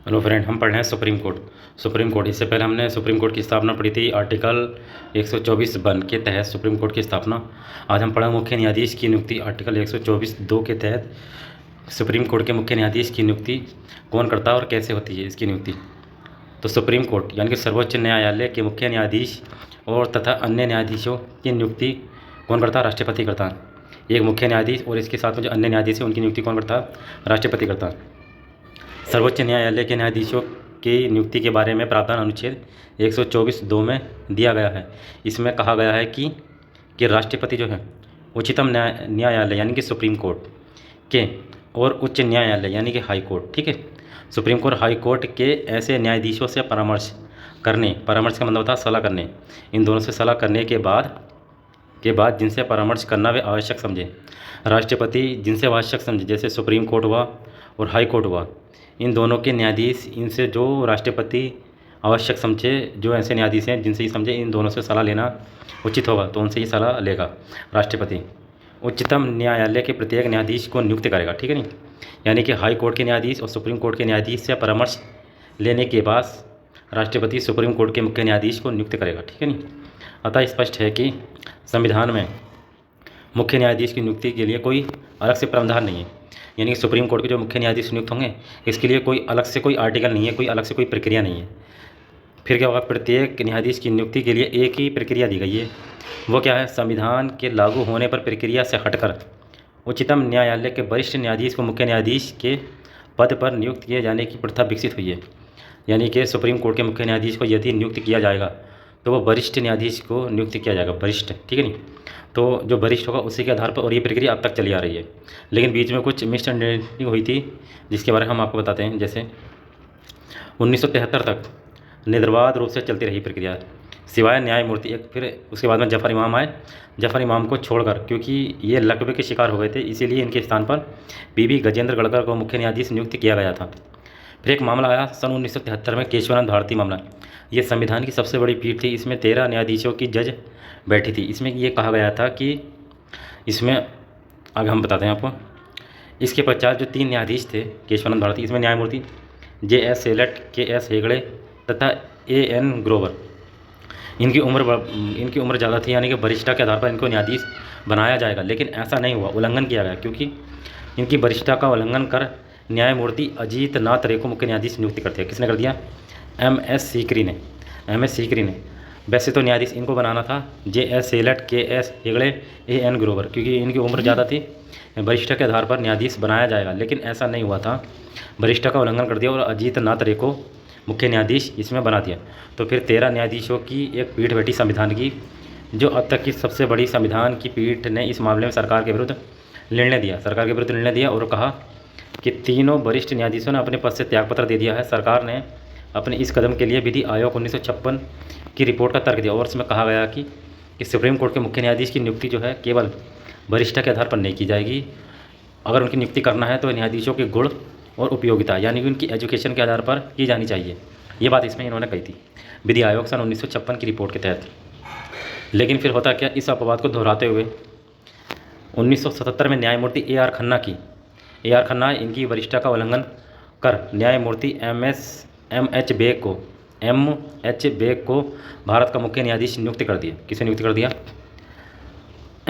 Hello friend, हम पढ़ रहे हैं सुप्रीम कोर्ट। सुप्रीम कोर्ट, इससे पहले हमने सुप्रीम कोर्ट की स्थापना पढ़ी थी आर्टिकल 124 वन के तहत सुप्रीम कोर्ट की स्थापना। आज हम पढ़ा मुख्य न्यायाधीश की नियुक्ति आर्टिकल 124 दो के तहत सुप्रीम कोर्ट के मुख्य न्यायाधीश की नियुक्ति कौन करता है और कैसे होती है इसकी नियुक्ति। तो सुप्रीम कोर्ट यानी कि सर्वोच्च न्यायालय के मुख्य न्यायाधीश और तथा अन्य न्यायाधीशों की नियुक्ति कौन करता है? राष्ट्रपति करता है। एक मुख्य न्यायाधीश और इसके साथ में जो अन्य न्यायाधीश है उनकी नियुक्ति कौन करता है? राष्ट्रपति करता है। सर्वोच्च न्यायालय के न्यायाधीशों की नियुक्ति के बारे में प्रावधान अनुच्छेद 124(2) में दिया गया है। इसमें कहा गया है कि राष्ट्रपति जो है उच्चतम न्यायालय यानी कि सुप्रीम कोर्ट के और उच्च न्यायालय यानी कि हाई कोर्ट, ठीक है, सुप्रीम कोर्ट हाई कोर्ट के ऐसे न्यायाधीशों से परामर्श का मतलब होता है सलाह करने, इन दोनों से सलाह करने के बाद जिनसे परामर्श करना वे आवश्यक समझे। राष्ट्रपति जिनसे आवश्यक समझे, जैसे सुप्रीम कोर्ट हुआ और हाई कोर्ट हुआ, इन दोनों के न्यायाधीश, इनसे जो राष्ट्रपति आवश्यक समझे, जो ऐसे न्यायाधीश हैं जिनसे ये समझे इन दोनों से सलाह लेना उचित होगा तो उनसे ये सलाह लेगा राष्ट्रपति। उच्चतम न्यायालय के प्रत्येक न्यायाधीश को नियुक्त करेगा, ठीक है नहीं, यानी कि हाई कोर्ट के न्यायाधीश और सुप्रीम कोर्ट के न्यायाधीश से परामर्श लेने के बाद राष्ट्रपति सुप्रीम कोर्ट के मुख्य न्यायाधीश को नियुक्त करेगा, ठीक है नहीं। अतः स्पष्ट है कि संविधान में मुख्य न्यायाधीश की नियुक्ति के लिए कोई अलग से प्रावधान नहीं है, यानी कि सुप्रीम कोर्ट के जो मुख्य न्यायाधीश नियुक्त होंगे इसके लिए कोई अलग से कोई आर्टिकल नहीं है, कोई अलग से कोई प्रक्रिया नहीं है। फिर क्या होगा? प्रत्येक न्यायाधीश की नियुक्ति के लिए एक ही प्रक्रिया दी गई है। वो क्या है? संविधान के लागू होने पर प्रक्रिया से हटकर उच्चतम न्यायालय के वरिष्ठ न्यायाधीश को मुख्य न्यायाधीश के पद पर नियुक्त किए जाने की प्रथा विकसित हुई है। यानी कि सुप्रीम कोर्ट के मुख्य न्यायाधीश को यदि नियुक्त किया जाएगा तो वो वरिष्ठ न्यायाधीश को नियुक्त किया जाएगा, वरिष्ठ, ठीक है नहीं। तो जो वरिष्ठ होगा उसी के आधार पर, और ये प्रक्रिया अब तक चली आ रही है, लेकिन बीच में कुछ मिसअंडरस्टैंडिंग हुई थी जिसके बारे में हम आपको बताते हैं। जैसे 1973 तक निर्बाध रूप से चलती रही प्रक्रिया, सिवाय न्यायमूर्ति एक, फिर उसके बाद में जफ़र इमाम आए। जफ़र इमाम को छोड़कर, क्योंकि ये लकवे के शिकार हो गए थे, इसीलिए इनके स्थान पर बीबी गजेंद्र गढ़कर को मुख्य न्यायाधीश नियुक्त किया गया था। फिर एक मामला आया सन 1973 में, केशवानंद भारती मामला। ये संविधान की सबसे बड़ी पीठ थी, इसमें 13 न्यायाधीशों की जज बैठी थी। इसमें ये कहा गया था कि इसमें, आगे हम बताते हैं आपको, इसके पश्चात जो 3 न्यायाधीश थे केशवानंद भारती, इसमें न्यायमूर्ति JS सेलट, KS हेगड़े तथा AN ग्रोवर, इनकी उम्र ज़्यादा थी, यानी कि वरिष्ठता के आधार पर इनको न्यायाधीश बनाया जाएगा, लेकिन ऐसा नहीं हुआ, उल्लंघन किया गया, क्योंकि इनकी वरिष्ठता का उल्लंघन कर न्यायमूर्ति अजीत नाथ रे को मुख्य न्यायाधीश नियुक्त करते हैं। किसने कर दिया? MS सीकरी ने। वैसे तो न्यायाधीश इनको बनाना था JS सेलट, KS Hegde, AN Grover, क्योंकि इनकी उम्र ज़्यादा थी, वरिष्ठता के आधार पर न्यायाधीश बनाया जाएगा, लेकिन ऐसा नहीं हुआ था, वरिष्ठता का उल्लंघन कर दिया और अजीत नाथ रे को मुख्य न्यायाधीश इसमें बना दिया। तो फिर 13 न्यायाधीशों की एक पीठ बैठी संविधान की, जो अब तक की सबसे बड़ी संविधान की पीठ ने इस मामले में सरकार के विरुद्ध निर्णय दिया और कहा कि तीनों वरिष्ठ न्यायाधीशों ने अपने पद से त्यागपत्र दे दिया है। सरकार ने अपने इस कदम के लिए विधि आयोग 1956 की रिपोर्ट का तर्क दिया और उसमें कहा गया कि सुप्रीम कोर्ट के मुख्य न्यायाधीश की नियुक्ति जो है केवल वरिष्ठता के आधार पर नहीं की जाएगी। अगर उनकी नियुक्ति करना है तो न्यायाधीशों के गुण और उपयोगिता, यानी कि उनकी एजुकेशन के आधार पर की जानी चाहिए। ये बात इसमें इन्होंने कही थी विधि आयोग सन 1956 की रिपोर्ट के तहत। लेकिन फिर होता क्या? इस अपवाद को दोहराते हुए 1977 में न्यायमूर्ति AR खन्ना इनकी वरिष्ठता का उल्लंघन कर न्यायमूर्ति MH बेग को भारत का मुख्य न्यायाधीश नियुक्त कर दिया। किसे नियुक्त कर दिया?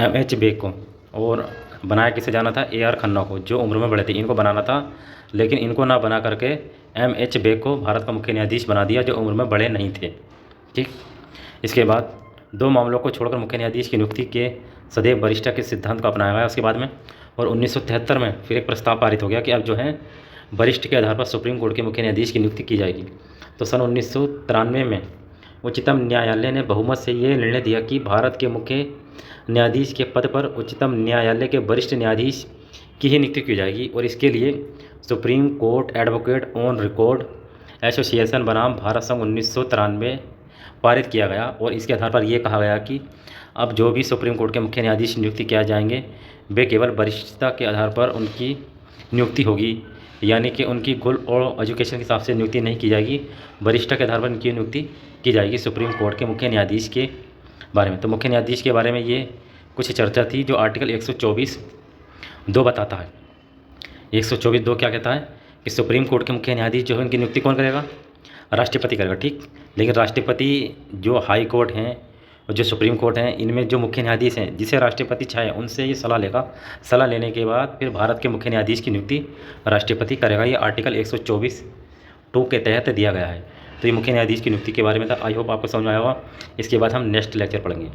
MH बेग को। और बनाया किसे जाना था? AR खन्ना को, जो उम्र में बड़े थे, इनको बनाना था, लेकिन इनको ना बना करके MH बेग को भारत का मुख्य न्यायाधीश बना दिया, जो उम्र में बड़े नहीं थे, ठीक। इसके बाद 2 मामलों को छोड़कर मुख्य न्यायाधीश की नियुक्ति के सदैव वरिष्ठता के सिद्धांत को अपनाया गया उसके बाद में। और 1973 में फिर एक प्रस्ताव पारित हो गया कि अब जो है वरिष्ठ के आधार पर सुप्रीम कोर्ट के मुख्य न्यायाधीश की नियुक्ति की जाएगी। तो सन 1993 में उच्चतम न्यायालय ने बहुमत से ये निर्णय दिया कि भारत के मुख्य न्यायाधीश के पद पर उच्चतम न्यायालय के वरिष्ठ न्यायाधीश की ही नियुक्ति की जाएगी, और इसके लिए supreme court advocate on record association बनाम भारत संघ 1993 पारित किया गया। और इसके आधार पर यह कहा गया कि अब जो भी सुप्रीम कोर्ट के मुख्य न्यायाधीश नियुक्ति किए जाएंगे वे केवल वरिष्ठता के आधार पर उनकी नियुक्ति होगी, यानी कि उनकी गुण और एजुकेशन के हिसाब से नियुक्ति नहीं की जाएगी, वरिष्ठता के आधार पर उनकी नियुक्ति की जाएगी सुप्रीम कोर्ट के मुख्य न्यायाधीश के बारे में। तो मुख्य न्यायाधीश के बारे में ये कुछ चर्चा थी जो आर्टिकल 124(2) बताता है। 124(2) क्या कहता है कि सुप्रीम कोर्ट के मुख्य न्यायाधीश जो है उनकी नियुक्ति कौन करेगा? राष्ट्रपति करेगा, ठीक। लेकिन राष्ट्रपति जो हाई कोर्ट हैं और जो सुप्रीम कोर्ट हैं, इनमें जो मुख्य न्यायाधीश हैं जिसे राष्ट्रपति चाहे उनसे ये सलाह लेगा। सलाह लेने के बाद फिर भारत के मुख्य न्यायाधीश की नियुक्ति राष्ट्रपति करेगा। ये आर्टिकल 124(2) के तहत दिया गया है। तो ये मुख्य न्यायाधीश की नियुक्ति के बारे में था। आई होप आपको समझ में आया होगा। इसके बाद हम नेक्स्ट लेक्चर पढ़ेंगे।